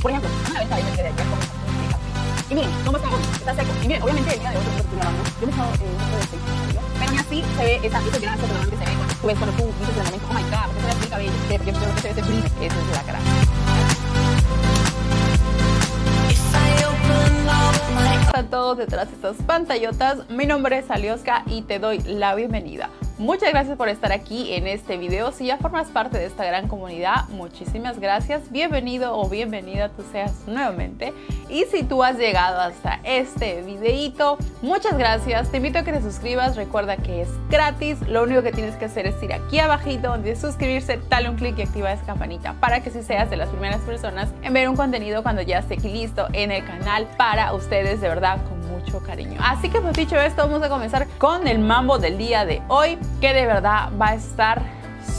Por ejemplo, una vez me quedé ayer con un champú de café. Y miren cómo está hoy, está seco. Y miren, obviamente el día de hoy yo estoy lavando. Yo me he echado un poco de aceite, ¿no? Pero ni así se ve ese grasa que normalmente se ve cuando tú ves, cuando tú dices en el momento, oh my god, ¿por qué se ve así el cabello? Porque yo creo que se ve ese brillo. Eso es la grasa. Hola a todos detrás de estas pantallotas, mi nombre es Alioska y te doy la bienvenida. Muchas gracias por estar aquí en este video. Si ya formas parte de esta gran comunidad, muchísimas gracias. Bienvenido o bienvenida tú seas nuevamente. Y si tú has llegado hasta este videito, muchas gracias. Te invito a que te suscribas. Recuerda que es gratis. Lo único que tienes que hacer es ir aquí abajito donde suscribirse, dale un clic y activa esa campanita para que si seas de las primeras personas en ver un contenido cuando ya esté aquí listo en el canal para ustedes, de verdad, con mucho cariño. Así que pues dicho esto, vamos a comenzar con el mambo del día de hoy, que de verdad va a estar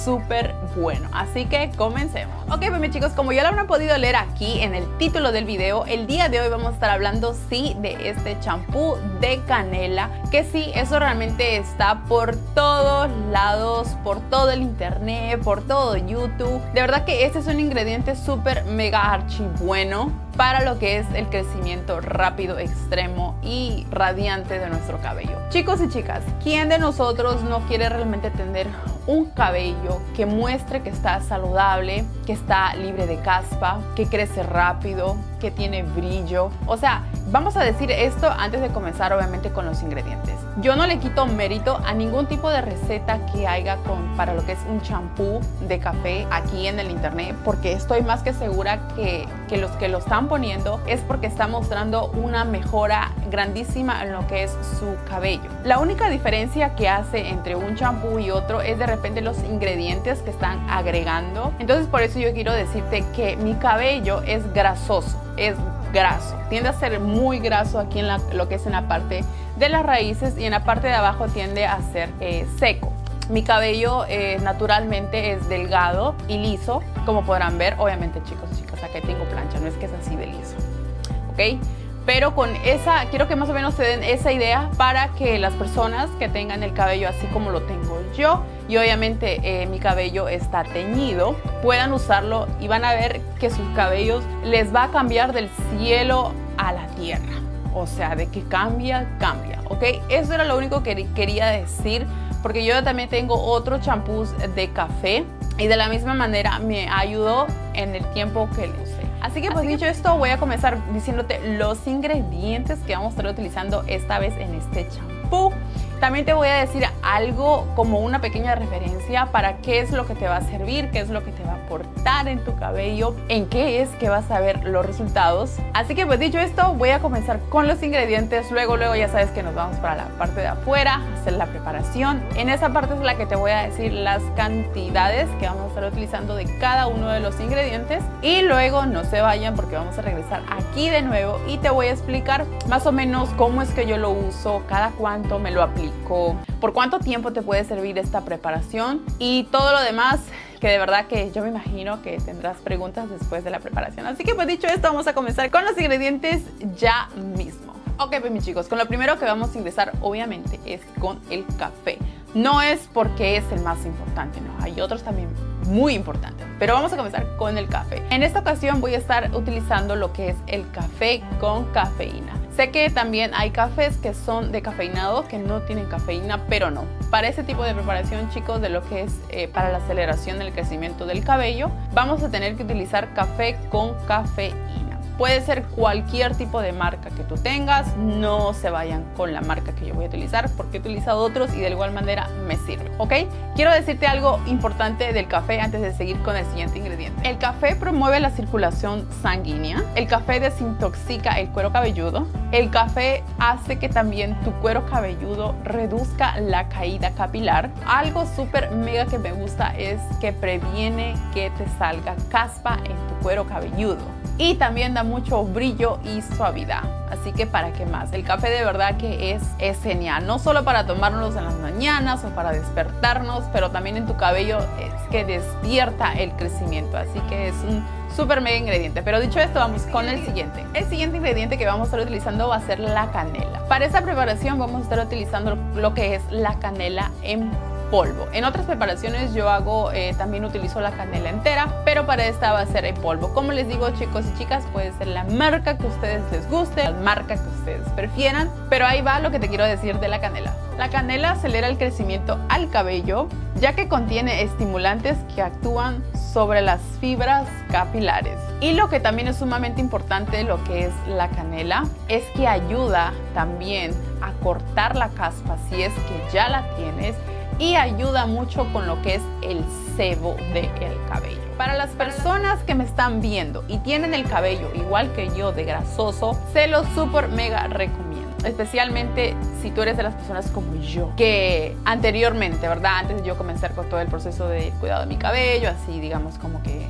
súper bueno, así que comencemos. Ok, pues mis chicos, como ya lo habrán podido leer aquí en el título del video, el día de hoy vamos a estar hablando sí de este champú de canela, que sí, eso realmente está por todos lados, por todo el internet, por todo YouTube. De verdad que este es un ingrediente súper mega archi bueno para lo que es el crecimiento rápido, extremo y radiante de nuestro cabello. Chicos y chicas, ¿quién de nosotros no quiere realmente tener un cabello que muestre que está saludable, que está libre de caspa, que crece rápido, que tiene brillo? O sea, vamos a decir esto antes de comenzar obviamente con los ingredientes. Yo no le quito mérito a ningún tipo de receta que haya para lo que es un champú de café aquí en el internet, porque estoy más que segura que los que lo están poniendo es porque está mostrando una mejora grandísima en lo que es su cabello. La única diferencia que hace entre un champú y otro es de repente los ingredientes que están agregando. Entonces por eso yo quiero decirte que mi cabello es grasoso, es graso, tiende a ser muy graso aquí en lo que es en la parte de las raíces, y en la parte de abajo tiende a ser seco. Mi cabello naturalmente es delgado y liso, como podrán ver. Obviamente, chicos y chicas, acá tengo plancha, no es que es así de liso, ¿ok? Pero con esa, quiero que más o menos se den esa idea para que las personas que tengan el cabello así como lo tengo yo, y obviamente mi cabello está teñido, puedan usarlo y van a ver que sus cabellos les va a cambiar del cielo a la tierra. O sea, de que cambia, ¿ok? Eso era lo único que quería decir, porque yo también tengo otros champús de café y de la misma manera me ayudó en el tiempo que lo usé. Así que pues dicho esto, voy a comenzar diciéndote los ingredientes que vamos a estar utilizando esta vez en este champú. También te voy a decir algo como una pequeña referencia para qué es lo que te va a servir, qué es lo que te va a aportar en tu cabello, en qué es que vas a ver los resultados. Así que pues dicho esto, voy a comenzar con los ingredientes. Luego ya sabes que nos vamos para la parte de afuera, hacer la preparación. En esa parte es la que te voy a decir las cantidades que vamos a estar utilizando de cada uno de los ingredientes. Y luego no se vayan porque vamos a regresar aquí de nuevo y te voy a explicar más o menos cómo es que yo lo uso, cada cuánto me lo aplico, por cuánto tiempo te puede servir esta preparación y todo lo demás, que de verdad que yo me imagino que tendrás preguntas después de la preparación. Así que pues dicho esto, vamos a comenzar con los ingredientes ya mismo. Ok, pues mis chicos, con lo primero que vamos a ingresar obviamente es con el café. No es porque es el más importante, no, hay otros también muy importantes, pero vamos a comenzar con el café. En esta ocasión voy a estar utilizando lo que es el café con cafeína. Sé que también hay cafés que son decafeinado, que no tienen cafeína, pero no. Para ese tipo de preparación, chicos, de lo que es para la aceleración del crecimiento del cabello, vamos a tener que utilizar café con cafeína. Puede ser cualquier tipo de marca que tú tengas, no se vayan con la marca que yo voy a utilizar porque he utilizado otros y de igual manera me sirve, ¿ok? Quiero decirte algo importante del café antes de seguir con el siguiente ingrediente. El café promueve la circulación sanguínea, el café desintoxica el cuero cabelludo, el café hace que también tu cuero cabelludo reduzca la caída capilar. Algo súper mega que me gusta es que previene que te salga caspa en tu cuero cabelludo. Y también da mucho brillo y suavidad. Así que para qué más. El café de verdad que es genial. No solo para tomárnoslos en las mañanas o para despertarnos, pero también en tu cabello es que despierta el crecimiento. Así que es un súper mega ingrediente. Pero dicho esto, vamos con el siguiente. El siguiente ingrediente que vamos a estar utilizando va a ser la canela. Para esta preparación vamos a estar utilizando lo que es la canela en polvo. En otras preparaciones yo hago, también utilizo la canela entera, pero para esta va a ser en polvo. Como les digo, chicos y chicas, puede ser la marca que a ustedes les guste, la marca que ustedes prefieran, pero ahí va lo que te quiero decir de la canela. La canela acelera el crecimiento al cabello, ya que contiene estimulantes que actúan sobre las fibras capilares. Y lo que también es sumamente importante de lo que es la canela es que ayuda también a cortar la caspa si es que ya la tienes, y ayuda mucho con lo que es el sebo del cabello. Para las personas que me están viendo y tienen el cabello igual que yo de grasoso, se los súper mega recomiendo. Especialmente si tú eres de las personas como yo, que anteriormente, ¿verdad? Antes de yo comenzar con todo el proceso de cuidado de mi cabello, así digamos como que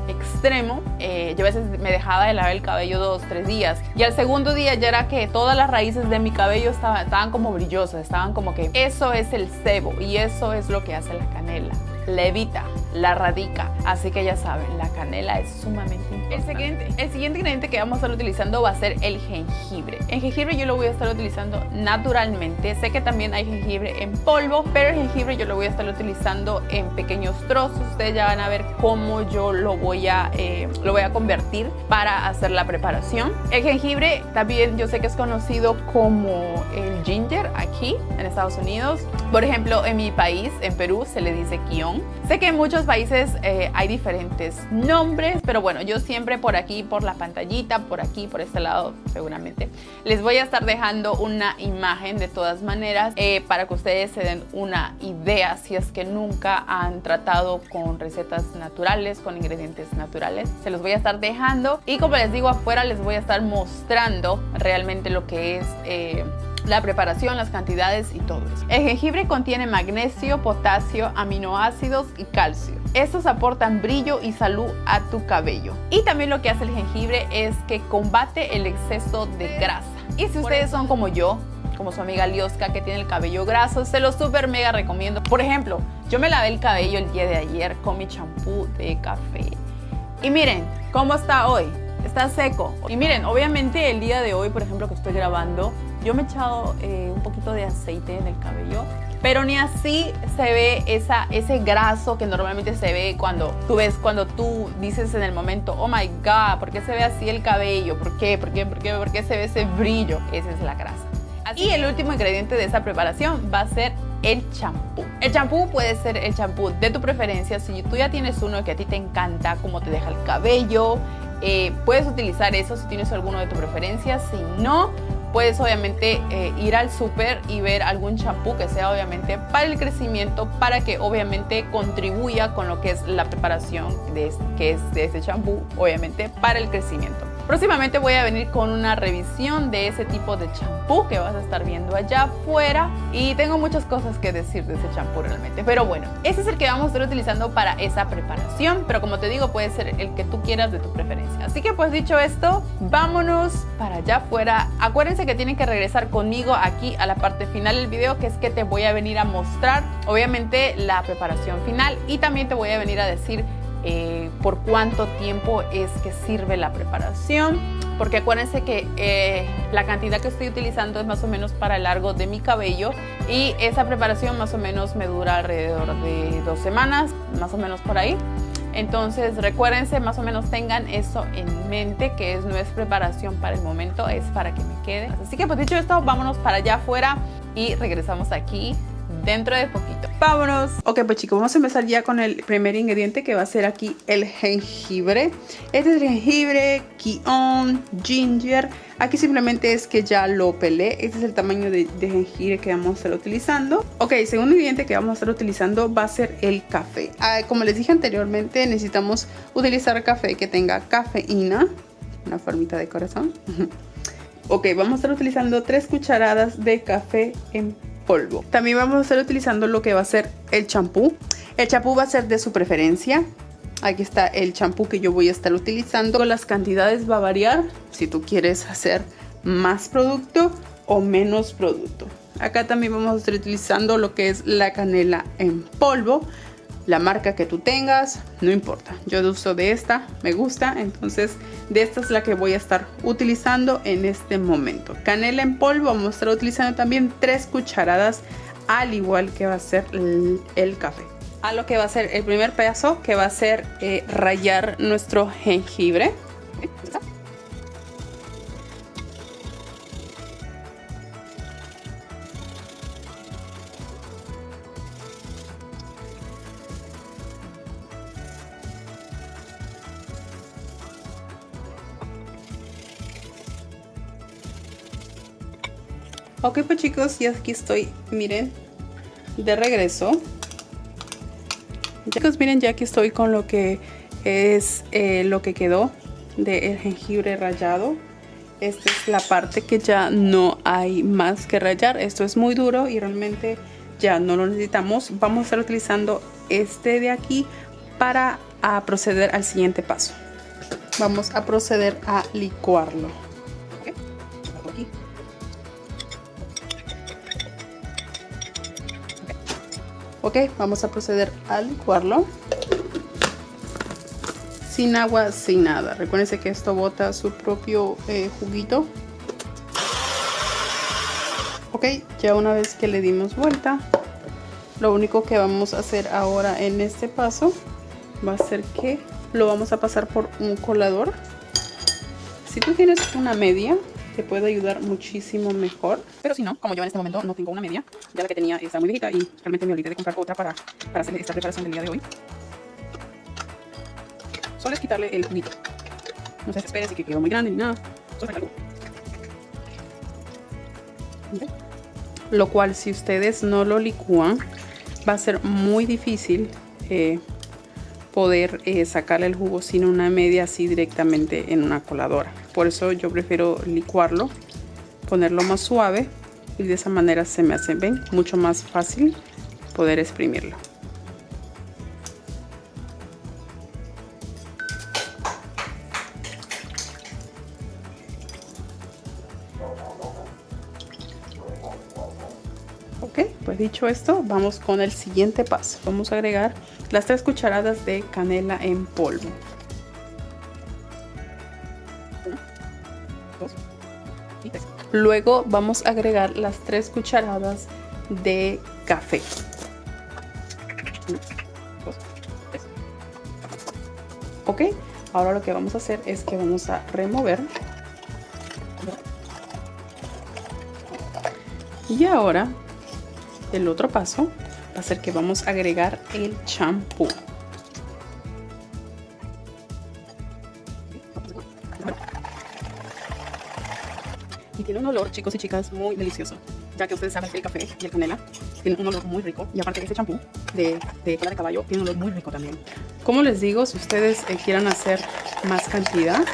extremo, yo a veces me dejaba de lavar el cabello 2 o 3 días, y al segundo día ya era que todas las raíces de mi cabello estaban como brillosas, estaban como que eso es el sebo, y eso es lo que hace la canela. La evita, la radica. Así que ya saben, la canela es sumamente importante. El siguiente ingrediente que vamos a estar utilizando va a ser el jengibre. El jengibre yo lo voy a estar utilizando naturalmente. Sé que también hay jengibre en polvo, pero el jengibre yo lo voy a estar utilizando en pequeños trozos. Ustedes ya van a ver cómo yo lo voy a convertir para hacer la preparación. El jengibre también yo sé que es conocido como el ginger aquí en Estados Unidos. Por ejemplo, en mi país, en Perú, se le dice kion. Sé que en muchos países hay diferentes nombres, pero bueno, yo siempre por aquí, por la pantallita, por aquí, por este lado seguramente, les voy a estar dejando una imagen de todas maneras para que ustedes se den una idea si es que nunca han tratado con recetas naturales, con ingredientes naturales. Se los voy a estar dejando, y como les digo, afuera les voy a estar mostrando realmente lo que es la preparación, las cantidades y todo eso. El jengibre contiene magnesio, potasio, aminoácidos y calcio. Estos aportan brillo y salud a tu cabello. Y también lo que hace el jengibre es que combate el exceso de grasa. Y si ustedes son como yo, como su amiga Lioska, que tiene el cabello graso, se lo súper mega recomiendo. Por ejemplo, yo me lavé el cabello el día de ayer con mi champú de café. Y miren cómo está hoy. Está seco. Y miren, obviamente el día de hoy, por ejemplo, que estoy grabando, yo me he echado un poquito de aceite en el cabello, pero ni así se ve ese graso que normalmente se ve cuando tú dices en el momento, oh my god, ¿por qué se ve así el cabello? ¿Por qué se ve ese brillo? Esa es la grasa. Y el último ingrediente de esta preparación va a ser el champú. El champú puede ser el champú de tu preferencia. Si tú ya tienes uno que a ti te encanta, cómo te deja el cabello, puedes utilizar eso si tienes alguno de tu preferencia. Si no, puedes obviamente ir al súper y ver algún champú que sea obviamente para el crecimiento, para que obviamente contribuya con lo que es la preparación de ese champú, obviamente para el crecimiento. Próximamente voy a venir con una revisión de ese tipo de champú que vas a estar viendo allá afuera, y tengo muchas cosas que decir de ese champú realmente. Pero bueno, ese es el que vamos a estar utilizando para esa preparación, pero como te digo, puede ser el que tú quieras de tu preferencia. Así que pues dicho esto, vámonos para allá afuera. Acuérdense que tienen que regresar conmigo aquí a la parte final del video, que es que te voy a venir a mostrar obviamente la preparación final, y también te voy a venir a decir por cuánto tiempo es que sirve la preparación, porque acuérdense que la cantidad que estoy utilizando es más o menos para el largo de mi cabello, y esa preparación más o menos me dura alrededor de 2 semanas, más o menos por ahí. Entonces recuérdense, más o menos tengan eso en mente, que no es preparación para el momento, es para que me quede. Así que pues dicho esto, vámonos para allá afuera y regresamos aquí dentro de poquito. ¡Vámonos! Ok, pues chicos, vamos a empezar ya con el primer ingrediente, que va a ser aquí el jengibre. Este es el jengibre, kion, ginger. Aquí simplemente es que ya lo pelé. Este es el tamaño de jengibre que vamos a estar utilizando. Ok, el segundo ingrediente que vamos a estar utilizando va a ser el café. Como les dije anteriormente, necesitamos utilizar café que tenga cafeína. Una formita de corazón. Ok, vamos a estar utilizando 3 cucharadas de café en polvo. También vamos a estar utilizando lo que va a ser el champú. El champú va a ser de su preferencia. Aquí está el champú que yo voy a estar utilizando. Las cantidades va a variar si tú quieres hacer más producto o menos producto. Acá también vamos a estar utilizando lo que es la canela en polvo. La marca que tú tengas, no importa. Yo uso de esta, me gusta, entonces de esta es la que voy a estar utilizando en este momento. Canela en polvo, vamos a estar utilizando también 3 cucharadas al igual que va a ser el café. A lo que va a ser el primer paso, que va a ser rallar nuestro jengibre. Ok, pues chicos, ya aquí estoy, miren, de regreso. Chicos, miren, ya aquí estoy con lo que es lo que quedó del jengibre rallado. Esta es la parte que ya no hay más que rallar. Esto es muy duro y realmente ya no lo necesitamos. Vamos a estar utilizando este de aquí para proceder al siguiente paso. Vamos a proceder a licuarlo. Ok, vamos a proceder a licuarlo. Sin agua, sin nada. Recuérdense que esto bota su propio juguito. Ok, ya una vez que le dimos vuelta, lo único que vamos a hacer ahora en este paso va a ser que lo vamos a pasar por un colador. Si tú tienes una media, te puede ayudar muchísimo mejor. Pero si no, como yo en este momento no tengo una media, ya la que tenía está muy viejita y realmente me olvidé de comprar otra para hacer esta preparación del día de hoy. Solo es quitarle el juguito. No se desesperen si que quedó muy grande ni nada. Solo algo. ¿Okay? Lo cual, si ustedes no lo licúan, va a ser muy difícil poder sacarle el jugo sin una media así directamente en una coladora. Por eso yo prefiero licuarlo, ponerlo más suave y de esa manera se me hace, ven, mucho más fácil poder exprimirlo. Ok, pues dicho esto, vamos con el siguiente paso. Vamos a agregar las 3 cucharadas de canela en polvo. 1, 2 y 3. Luego vamos a agregar las 3 cucharadas de café. 1, 2, 3. Ok, ahora lo que vamos a hacer es que vamos a remover. Y ahora el otro paso va a ser que vamos a agregar el champú. Y tiene un olor, chicos y chicas, muy delicioso. Ya que ustedes saben que el café y el canela tienen un olor muy rico. Y aparte que este champú de cola de caballo tiene un olor muy rico también. Como les digo, si ustedes quieran hacer más cantidad,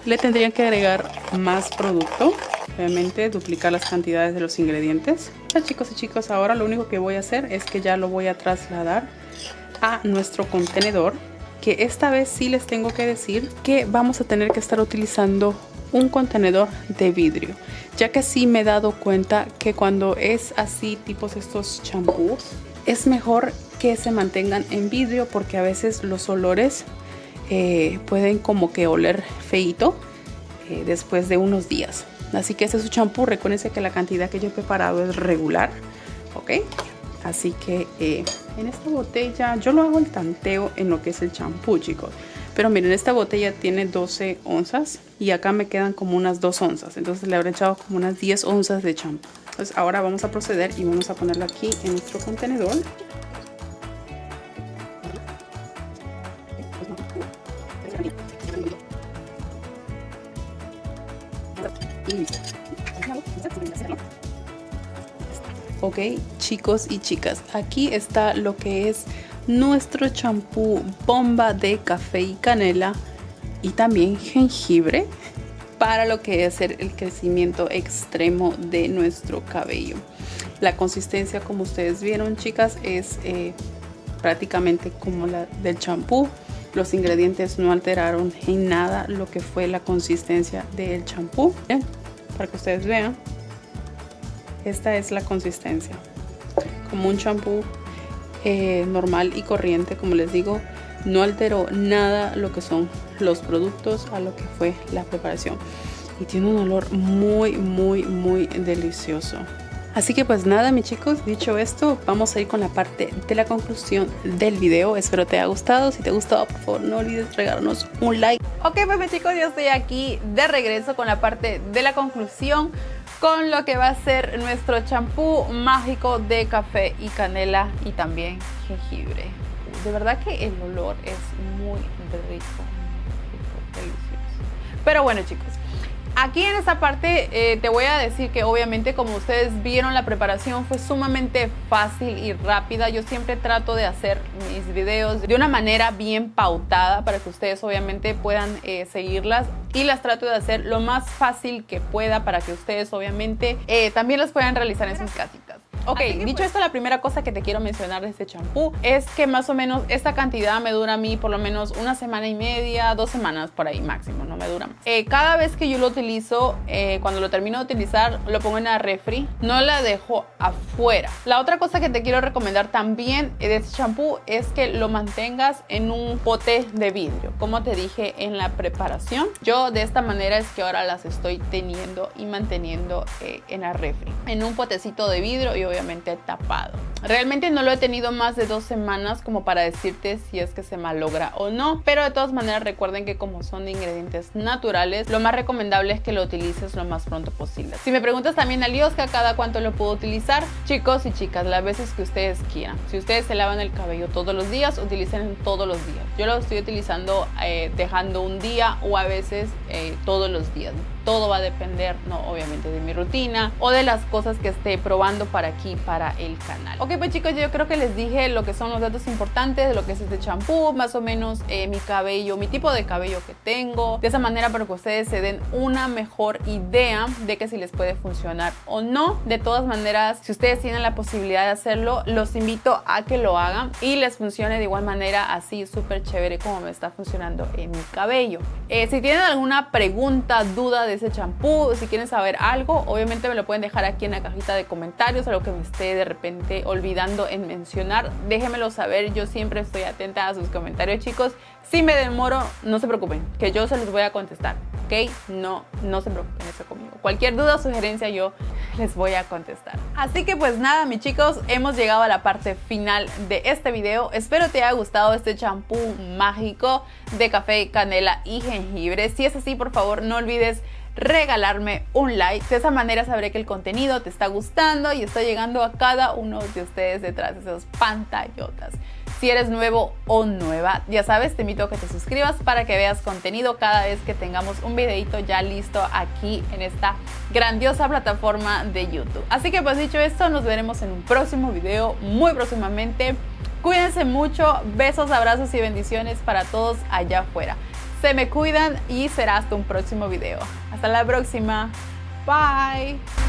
le tendrían que agregar más producto. Obviamente duplicar las cantidades de los ingredientes. Ya, chicos y chicas, ahora lo único que voy a hacer es que ya lo voy a trasladar a nuestro contenedor, que esta vez sí les tengo que decir que vamos a tener que estar utilizando un contenedor de vidrio, ya que sí me he dado cuenta que cuando es así tipos estos champús es mejor que se mantengan en vidrio, porque a veces los olores pueden como que oler feito después de unos días. Así que este es su champú. Recuérdense que la cantidad que yo he preparado es regular, ok. Así que en esta botella yo lo hago el tanteo en lo que es el champú, chicos. Pero miren, esta botella tiene 12 onzas y acá me quedan como unas 2 onzas. Entonces le habré echado como unas 10 onzas de champú. Entonces ahora vamos a proceder y vamos a ponerlo aquí en nuestro contenedor. Ok, chicos y chicas, aquí está lo que es nuestro champú bomba de café y canela y también jengibre para lo que es el crecimiento extremo de nuestro cabello. La consistencia, como ustedes vieron, chicas, es prácticamente como la del champú. Los ingredientes no alteraron en nada lo que fue la consistencia del champú. Para que ustedes vean, esta es la consistencia, como un champú normal y corriente. Como les digo, no alteró nada lo que son los productos a lo que fue la preparación, y tiene un olor muy delicioso. Así que pues nada, mis chicos, dicho esto, vamos a ir con la parte de la conclusión del video. Espero te haya gustado. Si te ha gustado, por favor, no olvides regalarnos un like. Ok, pues mis chicos, yo estoy aquí de regreso con la parte de la conclusión, con lo que va a ser nuestro champú mágico de café y canela y también jengibre. De verdad que el olor es muy rico, delicioso. Pero bueno, chicos, aquí en esta parte te voy a decir que obviamente, como ustedes vieron, la preparación fue sumamente fácil y rápida. Yo siempre trato de hacer mis videos de una manera bien pautada para que ustedes obviamente puedan seguirlas, y las trato de hacer lo más fácil que pueda para que ustedes obviamente también las puedan realizar en sus casitas. Ok, dicho esto, la primera cosa que te quiero mencionar de este champú es que más o menos esta cantidad me dura a mí por lo menos una semana y media, 2 semanas por ahí máximo, no me dura más. Cada vez que yo lo utilizo, cuando lo termino de utilizar, lo pongo en la refri, no la dejo afuera. La otra cosa que te quiero recomendar también de este champú es que lo mantengas en un pote de vidrio. Como te dije en la preparación, yo de esta manera es que ahora las estoy teniendo y manteniendo en la refri, en un potecito de vidrio y obviamente tapado. Realmente no lo he tenido más de 2 semanas como para decirte si es que se malogra o no, pero de todas maneras recuerden que como son de ingredientes naturales, lo más recomendable es que lo utilices lo más pronto posible. Si me preguntas también, Alioska, ¿cada cuánto lo puedo utilizar? Chicos y chicas, las veces que ustedes quieran. Si ustedes se lavan el cabello todos los días, utilicen todos los días. Yo lo estoy utilizando dejando un día o a veces todos los días. Todo va a depender, no, obviamente, de mi rutina o de las cosas que esté probando para aquí, para el canal. Ok, pues chicos, yo creo que les dije lo que son los datos importantes de lo que es este champú, más o menos mi cabello, mi tipo de cabello que tengo, de esa manera para que ustedes se den una mejor idea de que si les puede funcionar o no. De todas maneras, si ustedes tienen la posibilidad de hacerlo, los invito a que lo hagan y les funcione de igual manera, así súper chévere como me está funcionando en mi cabello. Si tienen alguna pregunta, duda de ese champú, si quieren saber algo, obviamente me lo pueden dejar aquí en la cajita de comentarios, algo que me esté de repente olvidando en mencionar, déjenmelo saber. Yo siempre estoy atenta a sus comentarios, chicos. Si me demoro, no se preocupen, que yo se los voy a contestar, ¿ok? No se preocupen eso conmigo. Cualquier duda o sugerencia yo les voy a contestar. Así que pues nada, mis chicos, hemos llegado a la parte final de este video. Espero te haya gustado este champú mágico de café, canela y jengibre. Si es así, por favor, no olvides regalarme un like. De esa manera sabré que el contenido te está gustando y está llegando a cada uno de ustedes detrás de esas pantallotas. Si eres nuevo o nueva, ya sabes, te invito a que te suscribas para que veas contenido cada vez que tengamos un videito ya listo aquí en esta grandiosa plataforma de YouTube. Así que pues dicho esto, nos veremos en un próximo video muy próximamente. Cuídense mucho, besos, abrazos y bendiciones para todos allá afuera. Se me cuidan y será hasta un próximo video. Hasta la próxima. Bye.